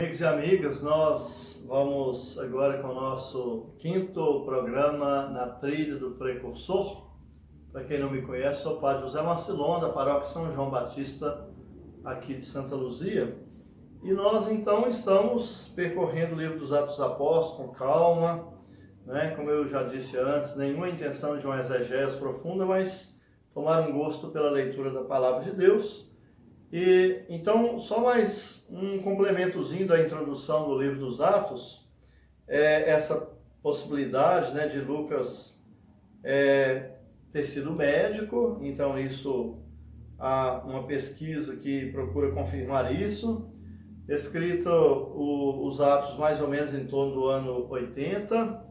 Amigos e amigas, nós vamos agora com o nosso quinto programa na trilha do precursor. Para quem não me conhece, sou o Padre José Marcilon, da Paróquia São João Batista, aqui de Santa Luzia. E nós então estamos percorrendo o livro dos Atos dos Apóstolos com calma, né? Como eu já disse antes, nenhuma intenção de uma exegese profunda, mas tomar um gosto pela leitura da Palavra de Deus. E então, só mais um complementozinho da introdução do livro dos Atos, essa possibilidade, né, de Lucas ter sido médico. Então isso, há uma pesquisa que procura confirmar isso, escrito os Atos mais ou menos em torno do ano 80,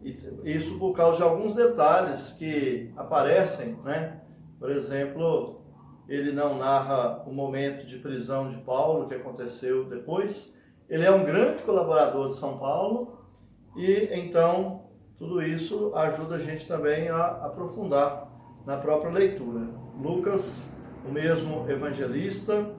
e isso por causa de alguns detalhes que aparecem, né? Por exemplo, ele não narra o momento de prisão de Paulo, que aconteceu depois. Ele é um grande colaborador de São Paulo e, então, tudo isso ajuda a gente também a aprofundar na própria leitura. Lucas, o mesmo evangelista,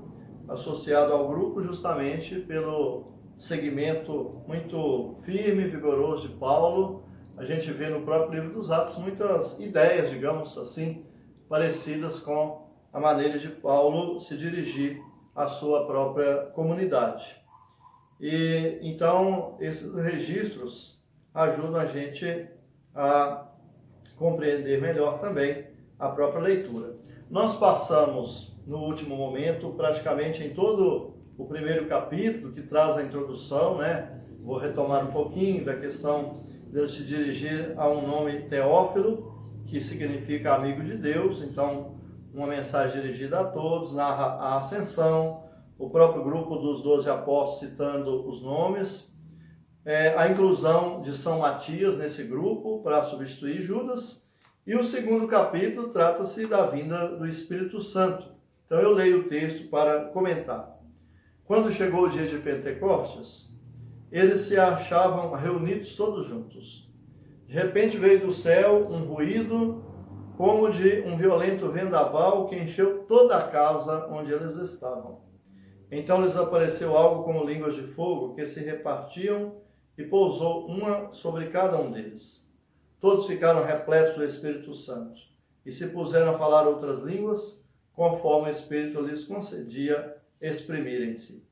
associado ao grupo justamente pelo segmento muito firme e vigoroso de Paulo. A gente vê no próprio livro dos Atos muitas ideias, digamos assim, parecidas com a maneira de Paulo se dirigir à sua própria comunidade. E então esses registros ajudam a gente a compreender melhor também a própria leitura. Nós passamos no último momento praticamente em todo o primeiro capítulo, que traz a introdução, né? Vou retomar um pouquinho da questão de se dirigir a um nome Teófilo, que significa amigo de Deus. Então, uma mensagem dirigida a todos, narra a ascensão, o próprio grupo dos 12 apóstolos citando os nomes, a inclusão de São Matias nesse grupo para substituir Judas, e o segundo capítulo trata-se da vinda do Espírito Santo. Então eu leio o texto para comentar. Quando chegou o dia de Pentecostes, eles se achavam reunidos todos juntos. De repente veio do céu um ruído como de um violento vendaval que encheu toda a casa onde eles estavam. Então lhes apareceu algo como línguas de fogo que se repartiam e pousou uma sobre cada um deles. Todos ficaram repletos do Espírito Santo e se puseram a falar outras línguas, conforme o Espírito lhes concedia exprimirem-se.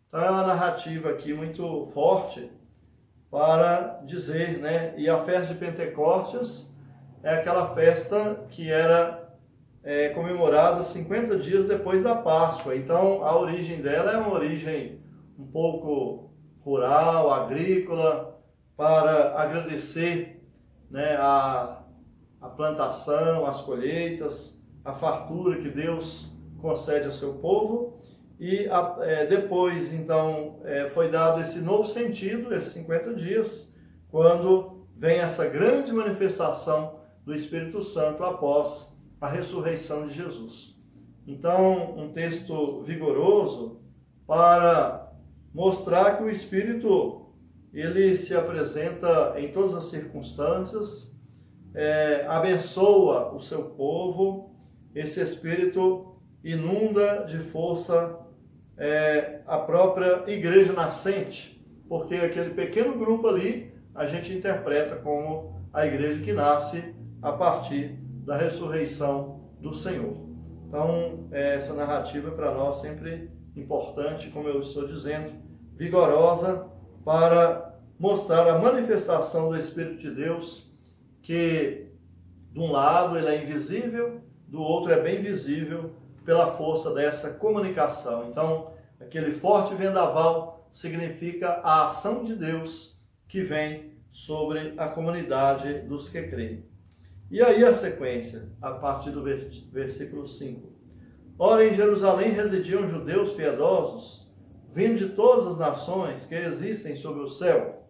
Então é uma narrativa aqui muito forte para dizer, né? E a festa de Pentecostes é aquela festa que era comemorada 50 dias depois da Páscoa. Então, a origem dela é uma origem um pouco rural, agrícola, para agradecer, né, a plantação, as colheitas, a fartura que Deus concede ao seu povo. E depois, então, foi dado esse novo sentido, esses 50 dias, quando vem essa grande manifestação do Espírito Santo após a ressurreição de Jesus. Então, um texto vigoroso para mostrar que o Espírito, ele se apresenta em todas as circunstâncias, abençoa o seu povo. Esse Espírito inunda de força a própria igreja nascente, porque aquele pequeno grupo ali a gente interpreta como a igreja que nasce a partir da ressurreição do Senhor. Então, essa narrativa é para nós sempre importante, como eu estou dizendo, vigorosa, para mostrar a manifestação do Espírito de Deus, que de um lado ele é invisível, do outro é bem visível pela força dessa comunicação. Então, aquele forte vendaval significa a ação de Deus que vem sobre a comunidade dos que creem. E aí a sequência, a partir do versículo 5. Ora, em Jerusalém residiam judeus piedosos, vindo de todas as nações que existem sob o céu.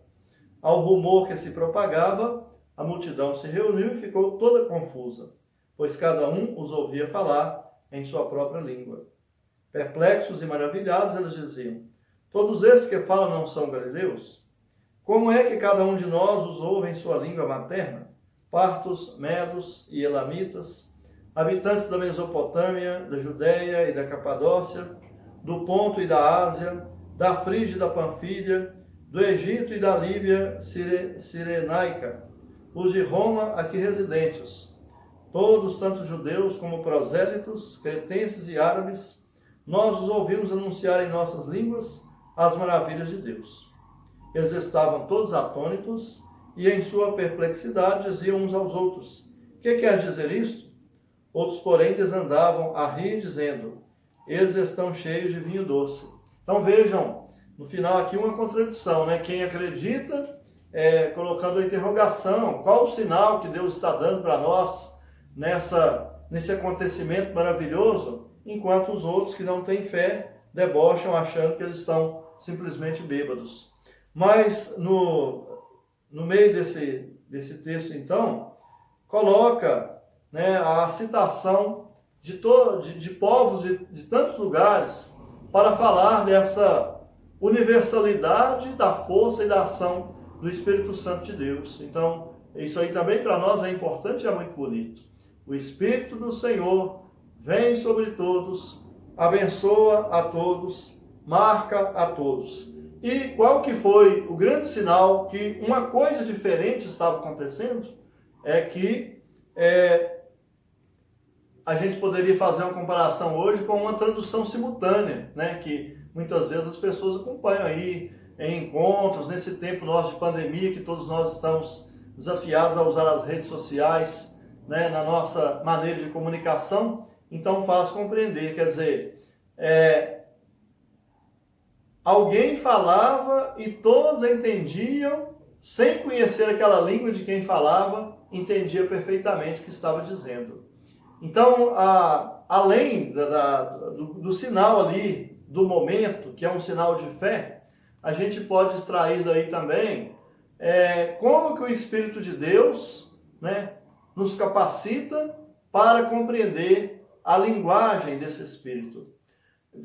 Ao rumor que se propagava, a multidão se reuniu e ficou toda confusa, pois cada um os ouvia falar em sua própria língua. Perplexos e maravilhados, eles diziam: todos esses que falam não são galileus? Como é que cada um de nós os ouve em sua língua materna? Partos, medos e elamitas, habitantes da Mesopotâmia, da Judéia e da Capadócia, do Ponto e da Ásia, da Frígia e da Panfília, do Egito e da Líbia Cirenaica, os de Roma aqui residentes, todos, tanto judeus como prosélitos, cretenses e árabes, nós os ouvimos anunciar em nossas línguas as maravilhas de Deus. Eles estavam todos atônitos e em sua perplexidade diziam uns aos outros: que quer dizer isto? Outros, porém, desandavam a rir, dizendo: eles estão cheios de vinho doce. Então vejam, no final aqui uma contradição, né? Quem acredita, colocando a interrogação, qual o sinal que Deus está dando para nós nesse acontecimento maravilhoso, enquanto os outros que não têm fé debocham achando que eles estão simplesmente bêbados. Mas no meio desse texto, então, coloca, né, a citação de povos de tantos lugares para falar dessa universalidade da força e da ação do Espírito Santo de Deus. Então, isso aí também para nós é importante e é muito bonito. O Espírito do Senhor vem sobre todos, abençoa a todos, marca a todos. E qual que foi o grande sinal que uma coisa diferente estava acontecendo? É que a gente poderia fazer uma comparação hoje com uma tradução simultânea, né? Que muitas vezes as pessoas acompanham aí em encontros, nesse tempo nosso de pandemia, que todos nós estamos desafiados a usar as redes sociais, né, na nossa maneira de comunicação. Então faz compreender, quer dizer, alguém falava e todos entendiam, sem conhecer aquela língua de quem falava, entendia perfeitamente o que estava dizendo. Então, além do sinal ali, do momento, que é um sinal de fé, a gente pode extrair daí também como que o Espírito de Deus, né, nos capacita para compreender a linguagem desse Espírito.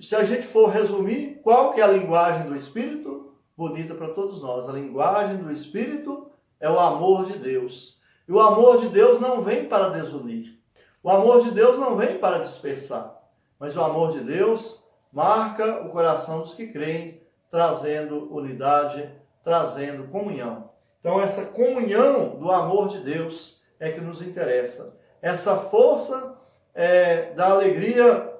Se a gente for resumir, qual que é a linguagem do Espírito? Bonita para todos nós. A linguagem do Espírito é o amor de Deus. E o amor de Deus não vem para desunir. O amor de Deus não vem para dispersar. Mas o amor de Deus marca o coração dos que creem, trazendo unidade, trazendo comunhão. Então essa comunhão do amor de Deus é que nos interessa. Essa força da alegria,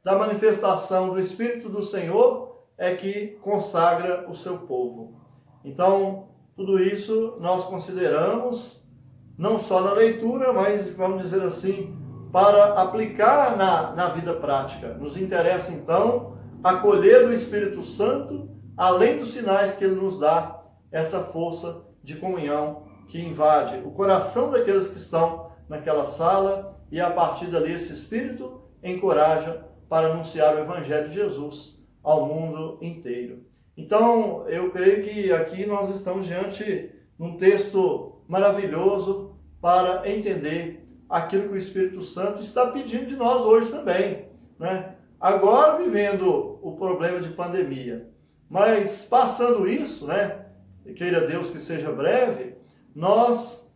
da manifestação do Espírito do Senhor é que consagra o seu povo. Então, tudo isso nós consideramos, não só na leitura, mas, vamos dizer assim, para aplicar na vida prática. Nos interessa, então, acolher do Espírito Santo, além dos sinais que ele nos dá, essa força de comunhão que invade o coração daqueles que estão naquela sala e, a partir dali, esse Espírito encoraja para anunciar o Evangelho de Jesus ao mundo inteiro. Então, eu creio que aqui nós estamos diante de um texto maravilhoso para entender aquilo que o Espírito Santo está pedindo de nós hoje também, né? Agora vivendo o problema de pandemia, mas passando isso, né? E queira Deus que seja breve, nós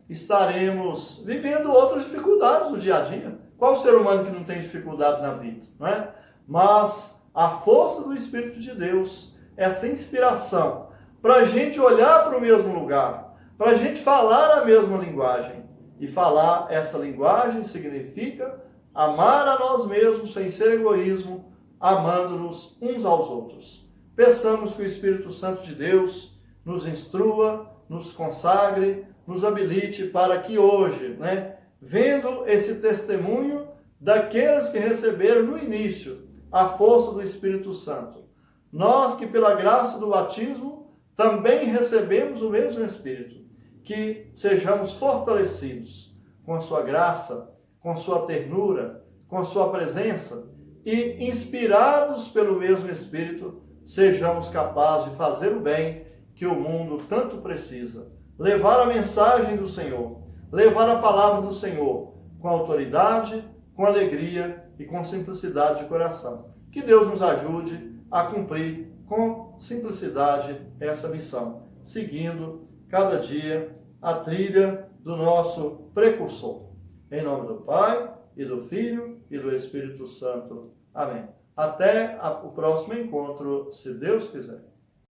estaremos vivendo outras dificuldades no dia a dia. Qual ser humano que não tem dificuldade na vida, não é? Mas a força do Espírito de Deus, essa inspiração, para a gente olhar para o mesmo lugar, para a gente falar a mesma linguagem. E falar essa linguagem significa amar a nós mesmos sem ser egoísmo, amando-nos uns aos outros. Peçamos que o Espírito Santo de Deus nos instrua, nos consagre, nos habilite para que hoje, né, vendo esse testemunho daqueles que receberam no início a força do Espírito Santo, nós que pela graça do batismo também recebemos o mesmo Espírito, que sejamos fortalecidos com a sua graça, com sua ternura, com sua presença e inspirados pelo mesmo Espírito, sejamos capazes de fazer o bem que o mundo tanto precisa. Levar a mensagem do Senhor, levar a palavra do Senhor com autoridade, com alegria e com simplicidade de coração. Que Deus nos ajude a cumprir com simplicidade essa missão, seguindo cada dia a trilha do nosso precursor. Em nome do Pai, e do Filho, e do Espírito Santo. Amém. Até o próximo encontro, se Deus quiser.